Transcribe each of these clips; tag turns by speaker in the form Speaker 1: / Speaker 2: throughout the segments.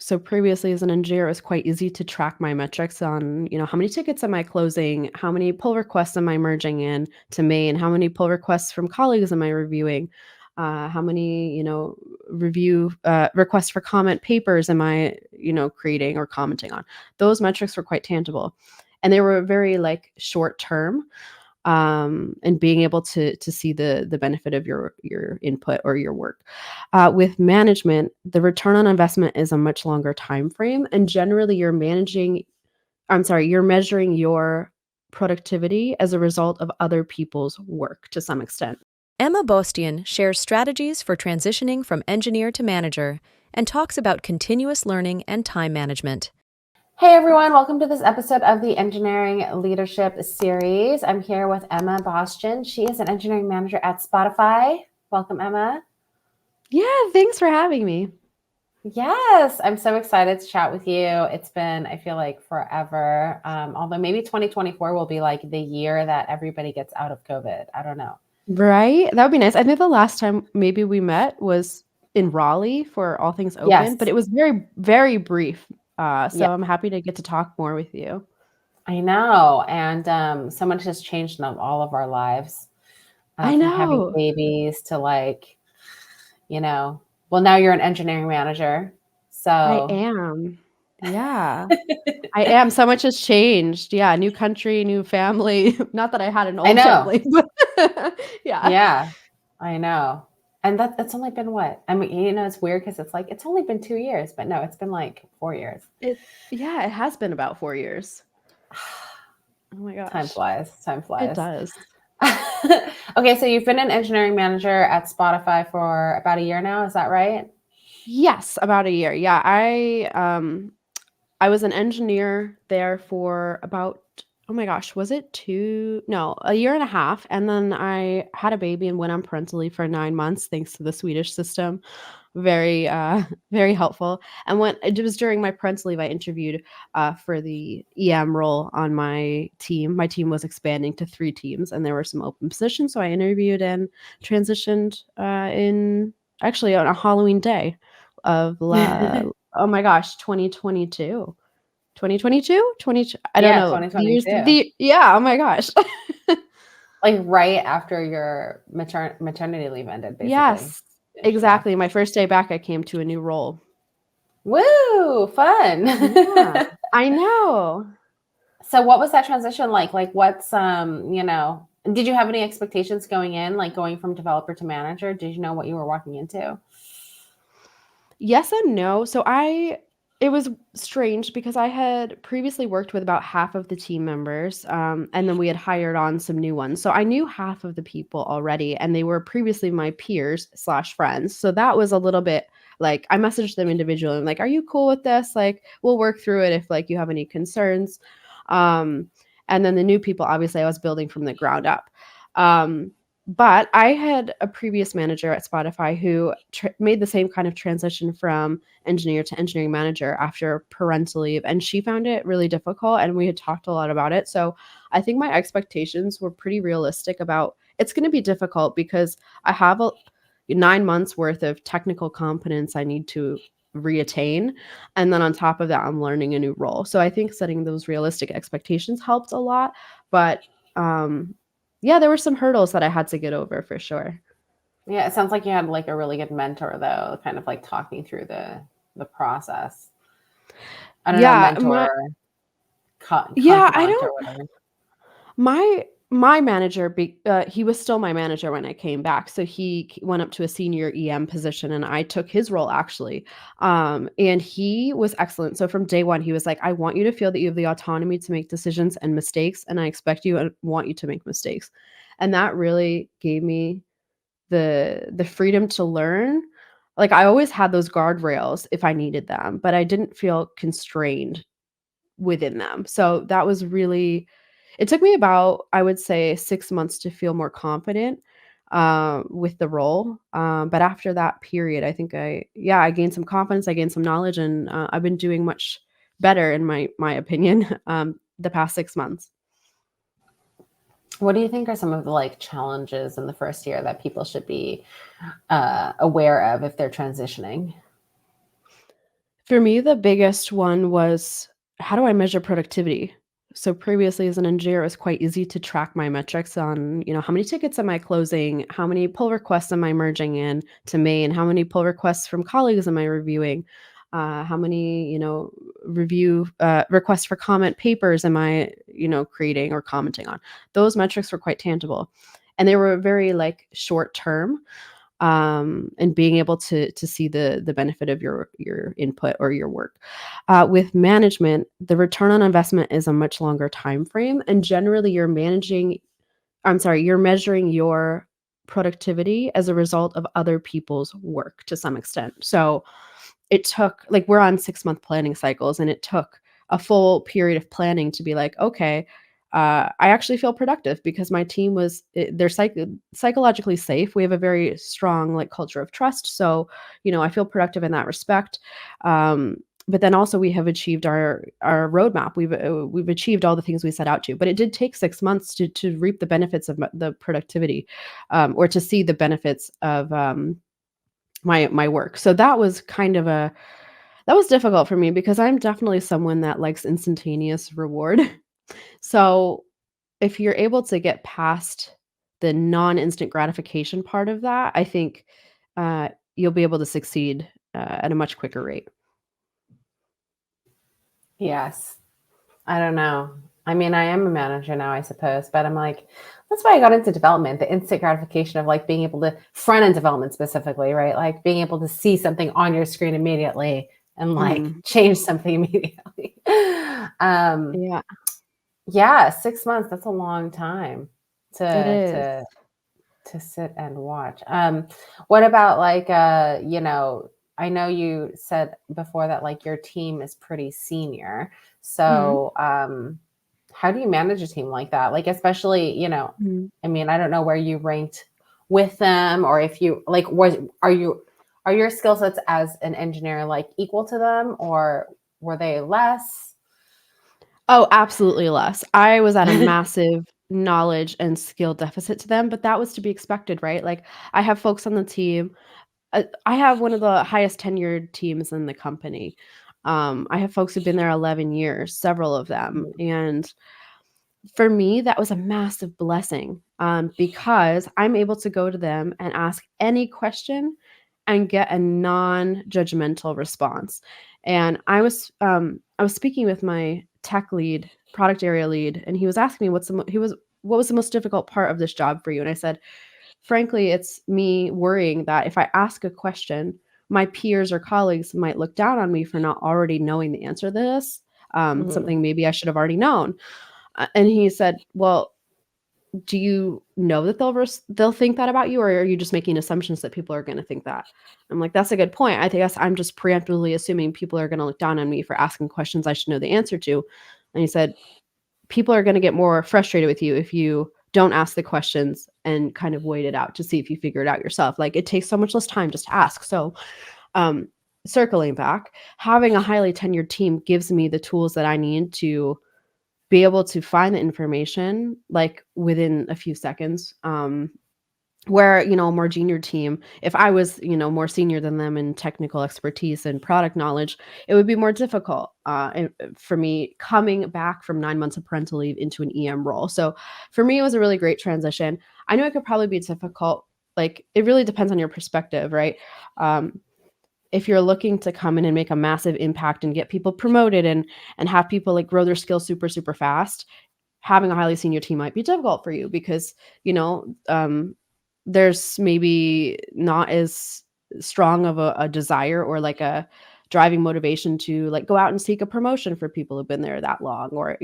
Speaker 1: So previously as an engineer, it was quite easy to track my metrics on, how many tickets am I closing? How many pull requests am I merging in to main? How many pull requests from colleagues am I reviewing? How many, review requests for comment papers am I, creating or commenting on? Those metrics were quite tangible. And they were very like short term, and being able to see the benefit of your input or your work. With management, the return on investment is a much longer time frame, and generally you're measuring your productivity as a result of other people's work to some extent.
Speaker 2: Emma Bostian shares strategies for transitioning from engineer to manager and talks about continuous learning and time management.
Speaker 3: Hey everyone, welcome to this episode of the Engineering Leadership Series. I'm here with Emma Bostian. She is an engineering manager at Spotify. Welcome, Emma.
Speaker 1: Yeah, thanks for having me.
Speaker 3: Yes, I'm so excited to chat with you. It's been, I feel like, forever. Although maybe 2024 will be like the year that everybody gets out of COVID. I don't know.
Speaker 1: Right? That would be nice. I think the last time maybe we met was in Raleigh for All Things Open, but
Speaker 3: Yes.
Speaker 1: it was very, very brief.
Speaker 3: Yeah,
Speaker 1: So I'm happy to get to talk more with you.
Speaker 3: I know. And so much has changed in all of our lives,
Speaker 1: I
Speaker 3: from having
Speaker 1: know.
Speaker 3: babies to well, now you're an engineering manager.
Speaker 1: I
Speaker 3: So
Speaker 1: am. Yeah. I am. So much has changed. Yeah, new country, new family. Not that I had an
Speaker 3: I
Speaker 1: old
Speaker 3: know.
Speaker 1: family, but yeah.
Speaker 3: Yeah, I know. And that's only been what? I mean, it's weird because it's like, it's only been 2 years, but no, it's been like 4 years.
Speaker 1: It has been about 4 years. Oh my
Speaker 3: Time
Speaker 1: gosh.
Speaker 3: flies. Time
Speaker 1: It
Speaker 3: flies.
Speaker 1: does.
Speaker 3: Okay, so you've been an engineering manager at Spotify for about a year now, is that right?
Speaker 1: Yes, about a year. Yeah, I was an engineer there for about, oh my gosh, was it 2? No, a year and a half, and then I had a baby and went on parental leave for 9 months thanks to the Swedish system. Very, very helpful, and when it was during my parental leave, I interviewed, for the EM role on my team. My team was expanding to 3 teams, and there were some open positions, so I interviewed and transitioned, in actually on a Halloween day of la oh my gosh, 2022. 2022? 20 I don't
Speaker 3: Yeah,
Speaker 1: know. The years
Speaker 3: 2022.
Speaker 1: the yeah, oh my gosh.
Speaker 3: Like right after your maternity leave ended, basically.
Speaker 1: Yes,
Speaker 3: Finished, yeah.
Speaker 1: exactly. My first day back, I came to a new role.
Speaker 3: Woo! Fun.
Speaker 1: Yeah, I know.
Speaker 3: So what was that transition like? Like what's did you have any expectations going in, like going from developer to manager? Did you know what you were walking into?
Speaker 1: Yes and no. It was strange because I had previously worked with about half of the team members, and then we had hired on some new ones. So I knew half of the people already, and they were previously my peers slash friends. So that was a little bit like I messaged them individually. I'm like, "Are you cool with this? Like, we'll work through it if like you have any concerns." Um, and then the new people, obviously, I was building from the ground up. Um, but I had a previous manager at Spotify who made the same kind of transition from engineer to engineering manager after parental leave, and she found it really difficult, and we had talked a lot about it. So I think my expectations were pretty realistic about it's going to be difficult because I have 9 months worth of technical competence I need to reattain, and then on top of that I'm learning a new role. So I think setting those realistic expectations helped a lot, but um yeah, there were some hurdles that I had to get over for sure.
Speaker 3: Yeah, it sounds like you had like a really good mentor though, kind of like talking through the process. I don't know,
Speaker 1: Yeah,
Speaker 3: mentor,
Speaker 1: I
Speaker 3: confidant or
Speaker 1: don't
Speaker 3: whatever.
Speaker 1: my manager he was still my manager when I came back. So went up to a senior EM position and I took his role actually. And he was excellent. So from day one he was like, "I want you to feel that you have the autonomy to make decisions and mistakes, and I expect you and want you to make mistakes." And that really gave me the freedom to learn. Like I always had those guardrails if I needed them, but I didn't feel constrained within them. So that was really it took me about, I would say, 6 months to feel more confident, with the role. But after that period, I think I gained some confidence, I gained some knowledge, and, I've been doing much better in my opinion, the past 6 months.
Speaker 3: What do you think are some of the like challenges in the first year that people should be aware of if they're transitioning?
Speaker 1: For me, the biggest one was, how do I measure productivity? So previously as an engineer, it was quite easy to track my metrics on, how many tickets am I closing? How many pull requests am I merging in to main? How many pull requests from colleagues am I reviewing? How many, review requests for comment papers am I, creating or commenting on? Those metrics were quite tangible. And they were very like short term, and being able to see the benefit of your input or your work. With management, the return on investment is a much longer time frame, and generally, you're measuring your productivity as a result of other people's work to some extent. So it took, like, we're on 6-month planning cycles, and it took a full period of planning to be like, "Okay, I actually feel productive because my team they're psychologically safe. We have a very strong, like, culture of trust, so, I feel productive in that respect." But then also we have achieved our roadmap. We've achieved all the things we set out to, but it did take 6 months to reap the benefits of the productivity, or to see the benefits of, my work. So that was difficult for me because I'm definitely someone that likes instantaneous reward. So, if you're able to get past the non-instant gratification part of that, I think, you'll be able to succeed, at a much quicker rate.
Speaker 3: Yes. I don't know. I mean, I am a manager now, I suppose, but I'm like, that's why I got into development, the instant gratification of like being able to front end development specifically, right? Like being able to see something on your screen immediately and like
Speaker 1: Mhm.
Speaker 3: change something immediately. um,
Speaker 1: Yeah,
Speaker 3: yeah, 6 months, that's a long time
Speaker 1: it
Speaker 3: to
Speaker 1: is.
Speaker 3: to to sit and watch. What about like I know you said before that like your team is pretty senior.
Speaker 1: Mhm.
Speaker 3: So how do you manage a team like that? Like especially,
Speaker 1: Mhm.
Speaker 3: I mean, I don't know where you ranked with them or if you like are your skill sets as an engineer like equal to them or were they less?
Speaker 1: Oh, absolutely less. I was at a massive knowledge and skill deficit to them, but that was to be expected, right? Like, I have folks on the team. I have one of the highest tenured teams in the company. I have folks who've been there 11 years, several of them,
Speaker 3: Mhm,
Speaker 1: and for me, that was a massive blessing, because I'm able to go to them and ask any question and get a non-judgmental response. And I was speaking with my tech lead, product area lead, and he was asking me what was the most difficult part of this job for you? And I said, frankly, it's me worrying that if I ask a question, my peers or colleagues might look down on me for not already knowing the answer to this,
Speaker 3: mhm,
Speaker 1: something maybe I should have already known. And he said, "Well, do you know that they'll think that about you, or are you just making assumptions that people are gonna think that?" I'm like, "That's a good point. I guess I'm just preemptively assuming people are gonna look down on me for asking questions I should know the answer to." And he said, "People are gonna get more frustrated with you if you don't ask the questions and kind of wait it out to see if you figure it out yourself. Like, it takes so much less time just to ask." So, um, circling back, having a highly tenured team gives me the tools that I need to be able to find the information, like, within a few seconds, where, a more junior team, if I was, more senior than them in technical expertise and product knowledge, it would be more difficult, for me coming back from 9 months of parental leave into an EM role. So, for me, it was a really great transition. I know it could probably be difficult, like, it really depends on your perspective, right? Um, if you're looking to come in and make a massive impact and get people promoted and have people, like, grow their skills super, super fast, having a highly senior team might be difficult for you because, you know, um, there's maybe not as strong of a desire or like a driving motivation to like go out and seek a promotion for people who've been there that long, or,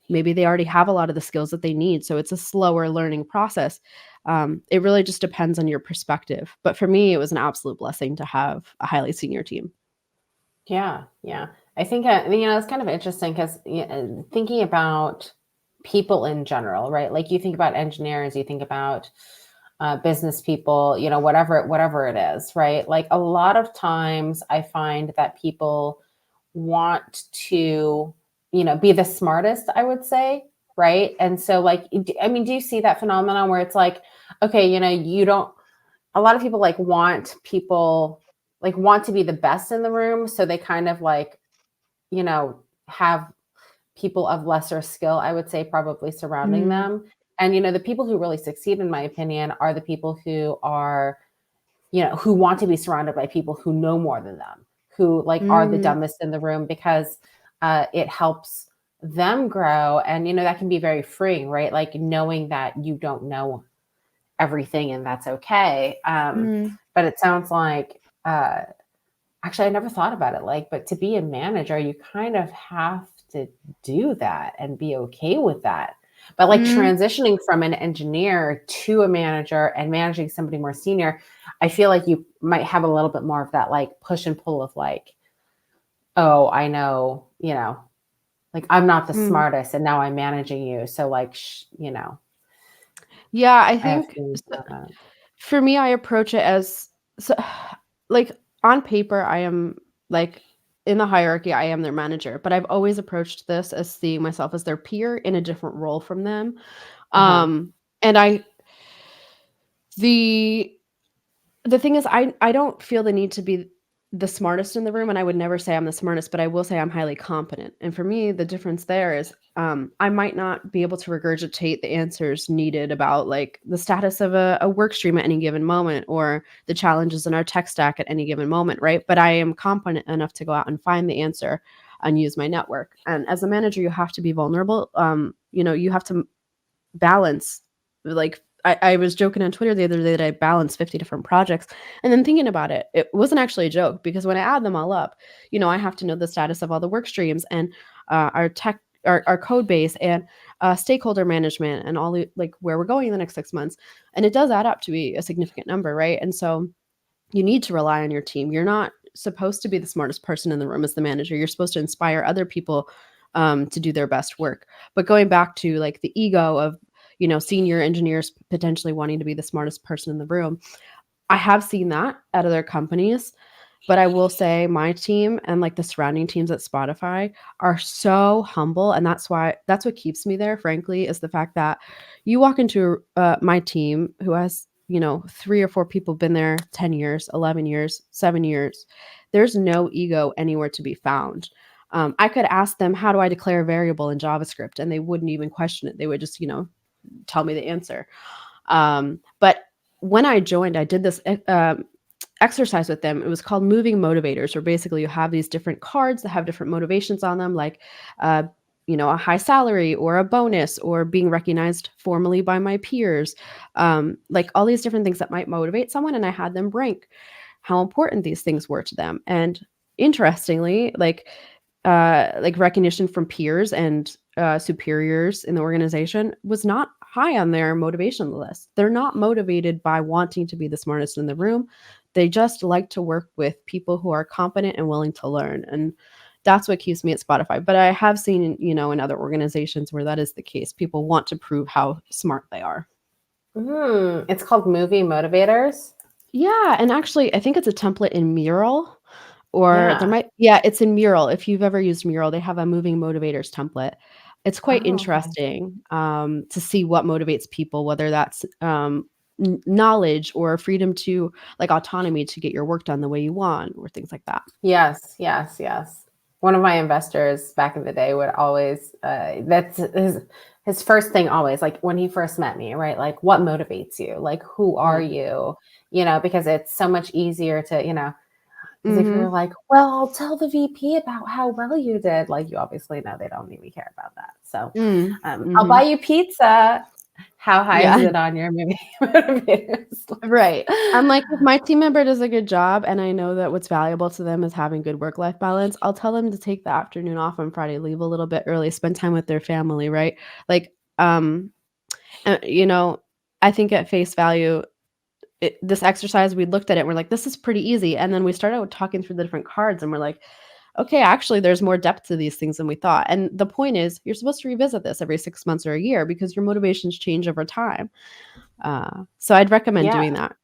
Speaker 1: maybe they already have a lot of the skills that they need. So it's a slower learning process. It really just depends on your perspective. But for me, it was an absolute blessing to have a highly senior team.
Speaker 3: yeah, yeah. I think it's kind of interesting because thinking about people in general, right? Like you think about engineers, you think about business people, whatever it is, right? Like a lot of times, I find that people want to, be the smartest. I would say, right? And so, like, I mean, do you see that phenomenon where it's like, okay, you don't. A lot of people like want people like want to be the best in the room. So they kind of like, have people of lesser skill, I would say, probably surrounding
Speaker 1: Mm,
Speaker 3: them. And, the people who really succeed, in my opinion, are the people who are, who want to be surrounded by people who know more than them, who like are the
Speaker 1: mm,
Speaker 3: dumbest in the room, because it helps them grow. And, that can be very freeing, right? Like knowing that you don't know everything and that's okay.
Speaker 1: mm,
Speaker 3: But it sounds like, actually, I never thought about it like, but to be a manager, you kind of have to do that and be okay with that. But like
Speaker 1: mm.
Speaker 3: transitioning from an engineer to a manager and managing somebody more senior, I feel like you might have a little bit more of that like push and pull of like, oh, I know, like I'm not the
Speaker 1: Mm.
Speaker 3: smartest and now I'm managing you. So like,
Speaker 1: Yeah, I
Speaker 3: I have
Speaker 1: think
Speaker 3: feelings about that.
Speaker 1: for me, I approach it as so like, on paper, I am, like in the hierarchy, I am their manager, but I've always approached this as seeing myself as their peer in a different role from them.
Speaker 3: Uh-huh.
Speaker 1: And I the The thing is I don't feel the need to be the smartest in the room, and I would never say I'm the smartest, but I will say I'm highly competent, and for me, the difference there is, I might not be able to regurgitate the answers needed about, like, the status of a work stream at any given moment or the challenges in our tech stack at any given moment, right? But I am competent enough to go out and find the answer and use my network, and as a manager, you have to be vulnerable, you have to balance. Like, I was joking on Twitter the other day that I balanced 50 different projects, and then thinking about it, it wasn't actually a joke because when I add them all up, I have to know the status of all the work streams and, our tech our code base and, stakeholder management and all the like, where we're going in the next 6 months, and it does add up to be a significant number, right? And so you need to rely on your team. You're not supposed to be the smartest person in the room as the manager. You're supposed to inspire other people to do their best work. But going back to like the ego of, senior engineers potentially wanting to be the smartest person in the room, I have seen that at other companies, but I will say my team and, like, the surrounding teams at Spotify are so humble, and that's what keeps me there, frankly, is the fact that you walk into, my team who has, 3 or 4 people been there 10 years, 11 years, 7 years. There's no ego anywhere to be found. I could ask them, "How do I declare a variable in JavaScript?" And they wouldn't even question it. They would just, tell me the answer. But when I joined, I did this exercise with them. It was called moving motivators, where basically you have these different cards that have different motivations on them, like uh, a high salary or a bonus or being recognized formally by my peers, like all these different things that might motivate someone. And I had them rank how important these things were to them. And interestingly, like recognition from peers and superiors in the organization was not high on their motivation list. They're not motivated by wanting to be the smartest in the room. They just like to work with people who are competent and willing to learn. And that's what keeps me at Spotify. But I have seen, in other organizations where that is the case. People want to prove how smart they are.
Speaker 3: It's called movie motivators.
Speaker 1: Yeah, and actually, I think it's a template in Mural, or there
Speaker 3: Yeah.
Speaker 1: might yeah, it's in Mural. If you've ever used Mural, they have a moving motivators template. It's quite
Speaker 3: Oh, okay.
Speaker 1: interesting, to see what motivates people, whether that's, knowledge or freedom to like, autonomy to get your work done the way you want or things like that.
Speaker 3: Yes, yes, yes. One of my investors back in the day would always, that's his first thing always, like when he first met me, right? Like, what motivates you? Like, who are
Speaker 1: Yeah.
Speaker 3: you? Because it's so much easier to, because if you're
Speaker 1: Mhm.
Speaker 3: like, well, I'll tell the VP about how well you did, like, you obviously know they don't even care about that. So,
Speaker 1: Mm.
Speaker 3: I'll buy
Speaker 1: Mhm.
Speaker 3: you pizza. How high is
Speaker 1: Yeah.
Speaker 3: it on your movie motivators list?
Speaker 1: Right. I'm like, if my team member does a good job and I know that what's valuable to them is having good work-life balance, I'll tell them to take the afternoon off on Friday, leave a little bit early, spend time with their family, right? Like, uh, you know, I think at face value, this exercise, we looked at it, we're like, this is pretty easy. And then we started talking through the different cards and we're like, okay, actually, there's more depth to these things than we thought. And the point is, you're supposed to revisit this every 6 months or a year because your motivations change over time. So I'd recommend
Speaker 3: Yeah.
Speaker 1: doing that.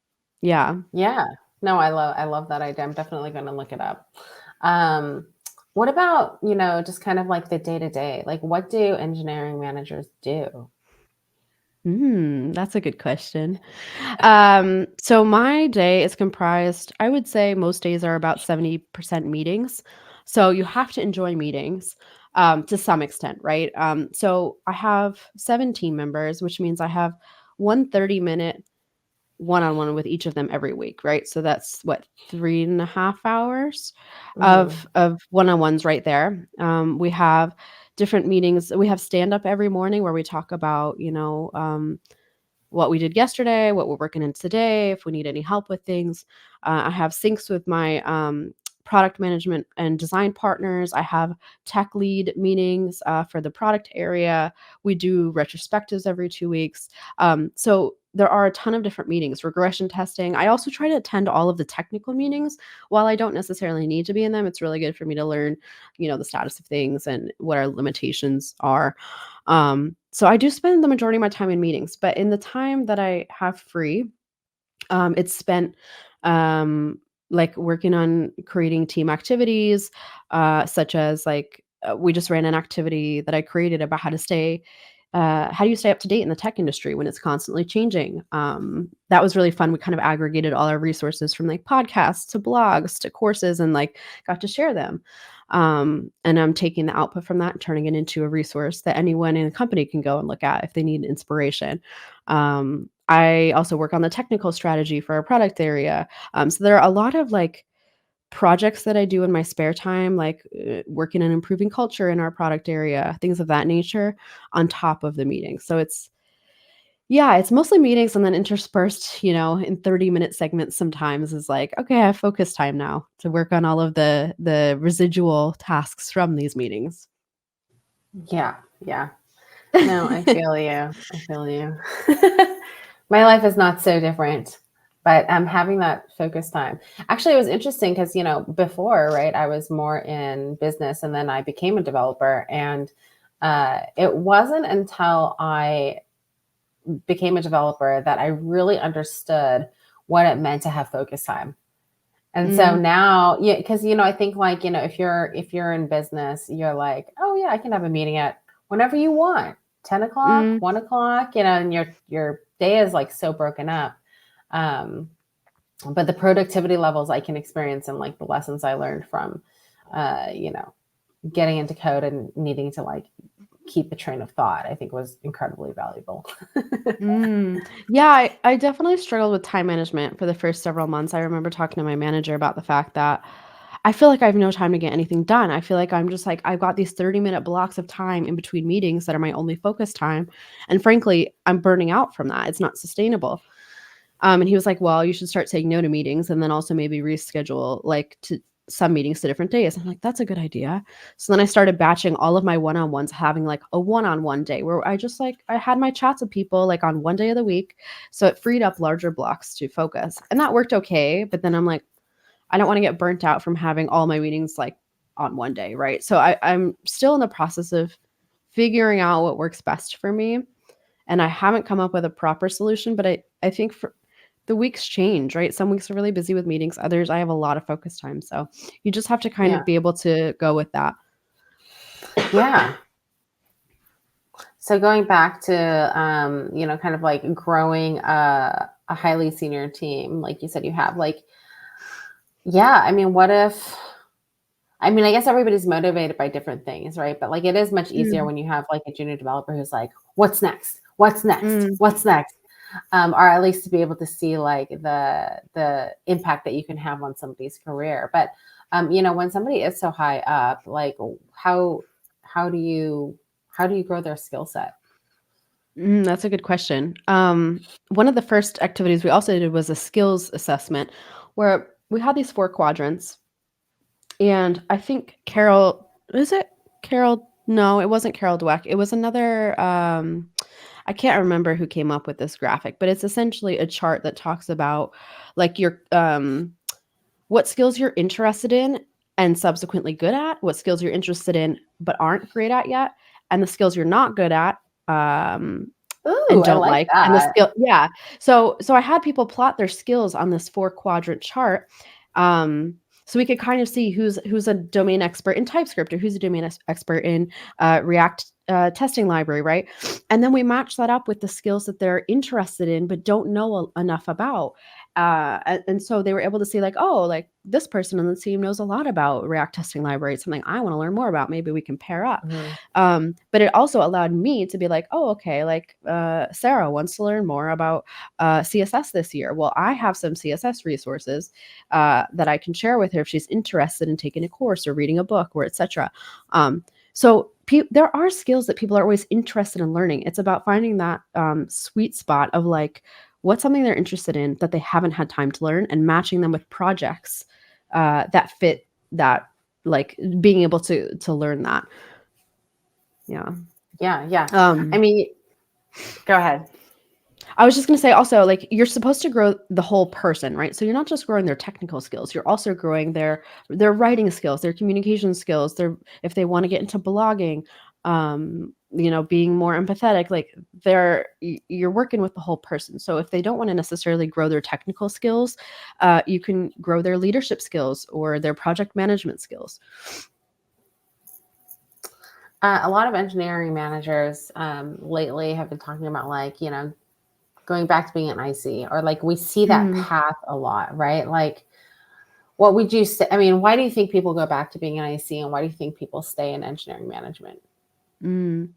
Speaker 1: Yeah.
Speaker 3: Yeah. No, I love that idea. I'm definitely going to look it up. Um, what about, just kind of like the day to day? Like what do engineering managers do?
Speaker 1: That's a good question. So my day is comprised, I would say most days are about 70% meetings. So you have to enjoy meetings to some extent, right? So I have 7 team members, which means I have one 30-minute one-on-one with each of them every week, right? So that's what, 3.5 hours
Speaker 3: Hmm.
Speaker 1: of one-on-ones right there. We have different meetings. We have stand up every morning where we talk about, what we did yesterday, what we're working in today, if we need any help with things. I have syncs with my product management and design partners. I have tech lead meetings for the product area. We do retrospectives every 2 weeks. So there are a ton of different meetings, regression testing. I also try to attend all of the technical meetings. While I don't necessarily need to be in them, it's really good for me to learn, the status of things and what our limitations are. So I do spend the majority of my time in meetings, but in the time that I have free, it's spent, um, like, working on creating team activities, such as, like, we just ran an activity that I created about how do you stay up to date in the tech industry when it's constantly changing? That was really fun. We kind of aggregated all our resources from, like, podcasts to blogs to courses and, like, got to share them. And I'm taking the output from that and turning it into a resource that anyone in a company can go and look at if they need inspiration. I also work on the technical strategy for our product area. So there are a lot of like projects that I do in my spare time, like working on improving culture in our product area, things of that nature, on top of the meeting. So yeah, it's mostly meetings and then interspersed, in 30-minute segments sometimes is like, okay, I have focus time now to work on all of the residual tasks from these meetings.
Speaker 3: Yeah, yeah. No, I feel you. I feel you. My life is not so different, but I'm having that focus time. Actually, it was interesting because, before, right, I was more in business and then I became a developer. And it wasn't until I became a developer that I really understood what it meant to have focus time. And so
Speaker 1: Mm,
Speaker 3: now, yeah, because I think like if you're in business, you're like, oh yeah, I can have a meeting at whenever you want, 10 o'clock,
Speaker 1: mm.
Speaker 3: 1 o'clock, and your day is like so broken up. Um, but the productivity levels I can experience and like the lessons I learned from, uh, you know, getting into code and needing to like keep a train of thought, I think was incredibly valuable.
Speaker 1: Yeah, I definitely struggled with time management for the first several months. I remember talking to my manager about the fact that I feel like I have no time to get anything done. I feel like I'm just like, I've got these 30-minute blocks of time in between meetings that are my only focus time. And frankly, I'm burning out from that. It's not sustainable. And he was like, "Well, you should start saying no to meetings and then also maybe reschedule like to some meetings to different days." I'm like, "That's a good idea." So then I started batching all of my one-on-ones, having like a one-on-one day where I had my chats with people like on one day of the week. So it freed up larger blocks to focus. And that worked okay. But then I'm like, I don't want to get burnt out from having all my meetings like on one day, right? So I'm still in the process of figuring out what works best for me. And I haven't come up with a proper solution, but I think for the weeks change, right? Some weeks are really busy with meetings, others I have a lot of focus time. So you just have to kind
Speaker 3: Yeah.
Speaker 1: of be able to go with that.
Speaker 3: Yeah. So going back to kind of like growing a highly senior team, like you said, you have like, yeah, I mean, what if I mean, I guess everybody's motivated by different things, right? But like it is much easier
Speaker 1: Mm,
Speaker 3: when you have like a junior developer who's like, what's next? What's next?
Speaker 1: mm,
Speaker 3: What's next? Or at least to be able to see like the impact that you can have on somebody's career. But when somebody is so high up, like how do you how do you grow their skill set?
Speaker 1: that's a good question. One of the first activities we also did was a skills assessment where we had these 4 quadrants. And I think Carol is it Carol? No, it wasn't Carol Dweck. It was another, I can't remember who came up with this graphic, but it's essentially a chart that talks about like what skills you're interested in and subsequently good at, what skills you're interested in but aren't great at yet, and the skills you're not good at, um,
Speaker 3: Ooh,
Speaker 1: and
Speaker 3: I
Speaker 1: don't
Speaker 3: like
Speaker 1: like, and the
Speaker 3: that.
Speaker 1: skill yeah. So I had people plot their skills on this 4-quadrant chart, um, so we could kind of see who's a domain expert in TypeScript or who's a domain expert in, React, testing library, right? And then we match that up with the skills that they're interested in but don't know enough about. And so they were able to see like, oh, like this person on the team knows a lot about React testing library. It's something I want to learn more about. Maybe we can pair up.
Speaker 3: Mhm.
Speaker 1: But it also allowed me to be like, oh, okay, like Sarah wants to learn more about CSS this year. Well, I have some CSS resources that I can share with her if she's interested in taking a course or reading a book or etc. So there are skills that people are always interested in learning. It's about finding that sweet spot of like what's something they're interested in that they haven't had time to learn and matching them with projects that fit that, like being able to learn that. Yeah.
Speaker 3: Yeah, yeah. I
Speaker 1: Um,
Speaker 3: mean, go ahead.
Speaker 1: I was just going to say also, like, you're supposed to grow the whole person, right? So you're not just growing their technical skills, you're also growing their writing skills, their communication skills, their if they want to get into blogging, being more empathetic, like you're working with the whole person. So if they don't want to necessarily grow their technical skills, you can grow their leadership skills or their project management skills.
Speaker 3: A lot of engineering managers lately have been talking about like, going back to being an IC, or like we see that
Speaker 1: Mm,
Speaker 3: path a lot, right? Like, what would you say? I mean, why do you think people go back to being an IC, and why do you think people stay in engineering management?
Speaker 1: mm.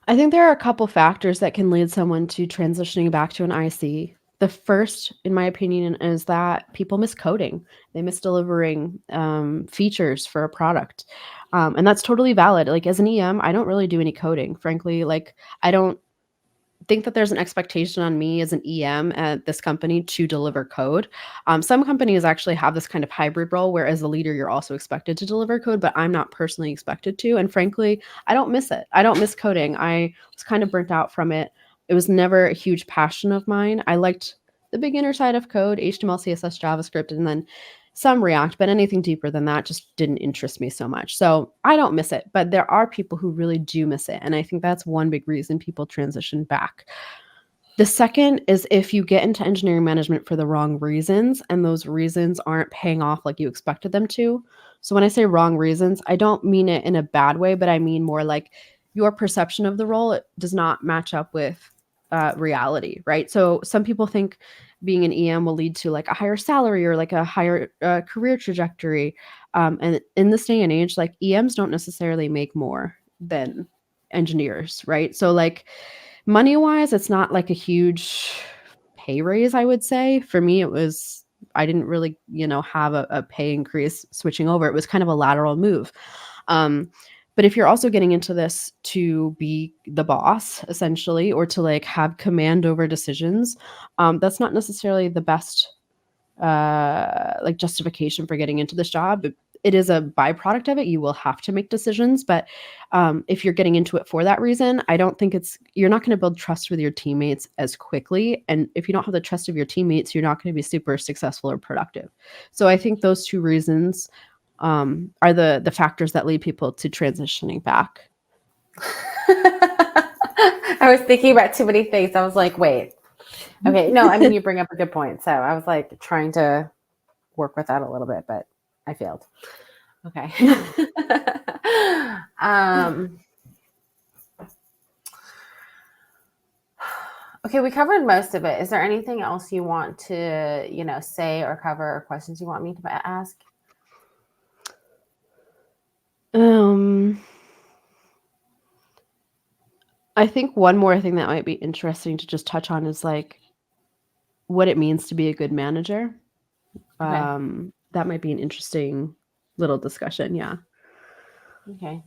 Speaker 1: I think there are a couple factors that can lead someone to transitioning back to an IC. The first, in my opinion, is that people miss coding. They miss delivering features for a product. And that's totally valid. Like as an EM, I don't really do any coding. Frankly, like I don't think that there's an expectation on me as an EM at this company to deliver code. Some companies actually have this kind of hybrid role where as a leader, you're also expected to deliver code, but I'm not personally expected to. And frankly, I don't miss it. I don't miss coding. I was kind of burnt out from it. It was never a huge passion of mine. I liked the beginner side of code, HTML, CSS, JavaScript, and then some React, but anything deeper than that just didn't interest me so much. So I don't miss it, but there are people who really do miss it. And I think that's one big reason people transition back. The second is if you get into engineering management for the wrong reasons and those reasons aren't paying off like you expected them to. So when I say wrong reasons, I don't mean it in a bad way, but I mean more like your perception of the role does not match up with reality, right? So some people think being an EM will lead to like a higher salary or like a higher career trajectory. And in this day and age, like EMs don't necessarily make more than engineers, right? So like money-wise, it's not like a huge pay raise, I would say. For me, it was I didn't really, have a pay increase switching over. It was kind of a lateral move. Um, but if you're also getting into this to be the boss, essentially, or to like have command over decisions, that's not necessarily the best like justification for getting into this job. It is a byproduct of it. You will have to make decisions, but if you're getting into it for that reason, I don't think you're not going to build trust with your teammates as quickly. And if you don't have the trust of your teammates, you're not going to be super successful or productive. So I think those two reasons are the factors that lead people to transitioning back.
Speaker 3: I was thinking about too many things. I was like, wait. Okay. No, I mean, you bring up a good point. So I was like trying to work with that a little bit, but I failed. Okay. Okay, we covered most of it. Is there anything else you want to, say or cover, or questions you want me to ask?
Speaker 1: Um, I think one more thing that might be interesting to just touch on is like what it means to be a good manager.
Speaker 3: Okay.
Speaker 1: That might be an interesting little discussion. Yeah.
Speaker 3: Okay.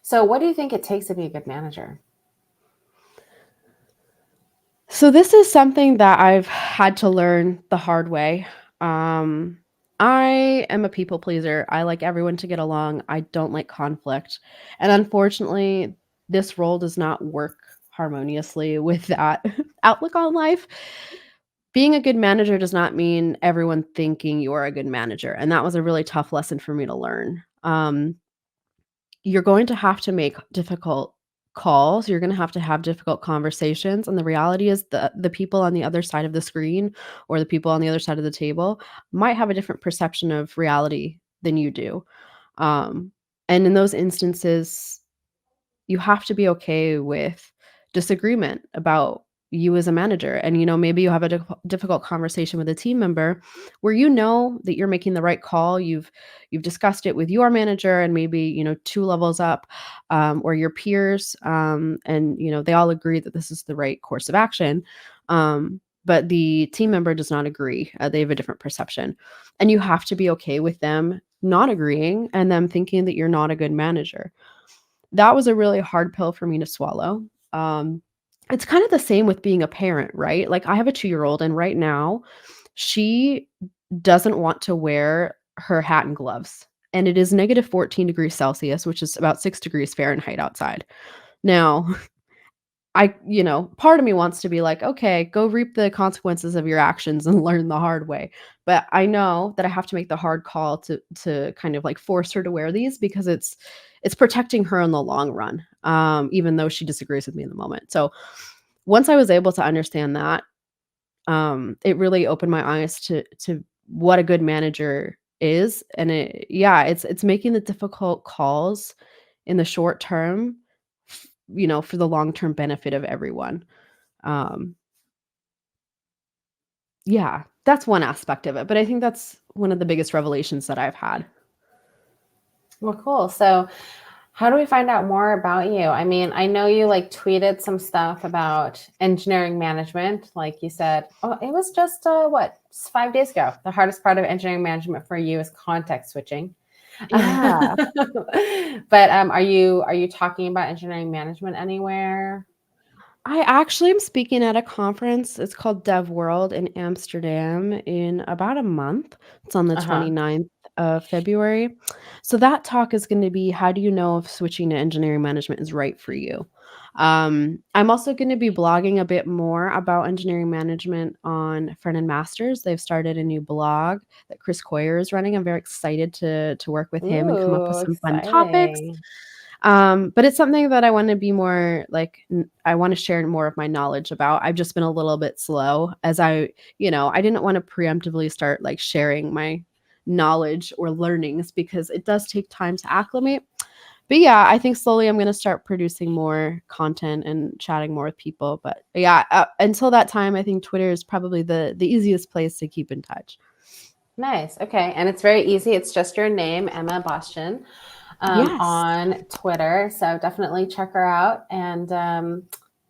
Speaker 3: So what do you think it takes to be a good manager?
Speaker 1: So this is something that I've had to learn the hard way. I am a people pleaser. I like everyone to get along. I don't like conflict. And unfortunately, this role does not work harmoniously with that outlook on life. Being a good manager does not mean everyone thinking you're a good manager. And that was a really tough lesson for me to learn. You're going to have to make difficult calls. You're going to have difficult conversations. And the reality is the people on the other side of the screen or the people on the other side of the table might have a different perception of reality than you do. Um, and in those instances, you have to be okay with disagreement about you as a manager. And, maybe you have a difficult conversation with a team member where that you're making the right call. You've discussed it with your manager and maybe, two levels up, or your peers, and they all agree that this is the right course of action. But the team member does not agree. They have a different perception. And you have to be okay with them not agreeing and them thinking that you're not a good manager. That was a really hard pill for me to swallow. Um, it's kind of the same with being a parent, right? Like, I have a 2-year-old, and right now, she doesn't want to wear her hat and gloves, and it is -14 degrees Celsius, which is about 6 degrees Fahrenheit outside. Now, part of me wants to be like, "Okay, go reap the consequences of your actions and learn the hard way." But I know that I have to make the hard call to kind of, like, force her to wear these because it's protecting her in the long run, even though she disagrees with me in the moment. So, once I was able to understand that, it really opened my eyes to what a good manager is, and it's making the difficult calls in the short term, for the long-term benefit of everyone. Um, yeah, that's one aspect of it, but I think that's one of the biggest revelations that I've had.
Speaker 3: Well, cool. So, how do we find out more about you? I mean, I know you like tweeted some stuff about engineering management. Like you said, oh, it was just 5 days ago. The hardest part of engineering management for you is context switching.
Speaker 1: Yeah.
Speaker 3: But are you talking about engineering management anywhere?
Speaker 1: I actually am speaking at a conference. It's called Dev World in Amsterdam in about a month. It's on the
Speaker 3: Uh-huh.
Speaker 1: 29th of February. So that talk is going to be, how do you know if switching to engineering management is right for you? I'm also going to be blogging a bit more about engineering management on Friend and Masters. They've started a new blog that Chris Coyer is running. I'm very excited to work with him and come up with
Speaker 3: Ooh,
Speaker 1: some fun topics.
Speaker 3: exciting.
Speaker 1: But it's something that I wanna be more like I wanna share more of my knowledge about. I've just been a little bit slow as I didn't wanna preemptively start, like, sharing my knowledge or learnings because it does take time to acclimate. But yeah, I think slowly I'm gonna start producing more content and chatting more with people. But yeah, until that time, I think Twitter is probably the easiest place to keep in touch.
Speaker 3: Nice. Okay. And it's very easy. It's just your name, Emma Bostian,
Speaker 1: Yes.
Speaker 3: on Twitter. So definitely check her out. And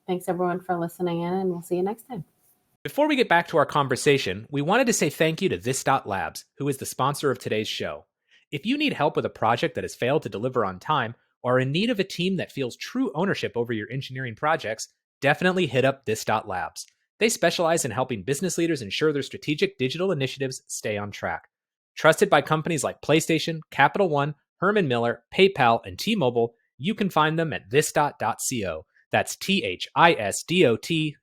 Speaker 3: thanks everyone for listening in, and we'll see you next time.
Speaker 4: Before we get back to our conversation, we wanted to say thank you to This.Labs, who is the sponsor of today's show. If you need help with a project that has failed to deliver on time, or are in need of a team that feels true ownership over your engineering projects, definitely hit up This.Labs. They specialize in helping business leaders ensure their strategic digital initiatives stay on track. Trusted by companies like PlayStation, Capital One, Herman Miller, PayPal, and T-Mobile, you can find them at this.co. That's THISDOT.co.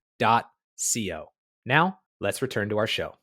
Speaker 4: Now, let's return to our show.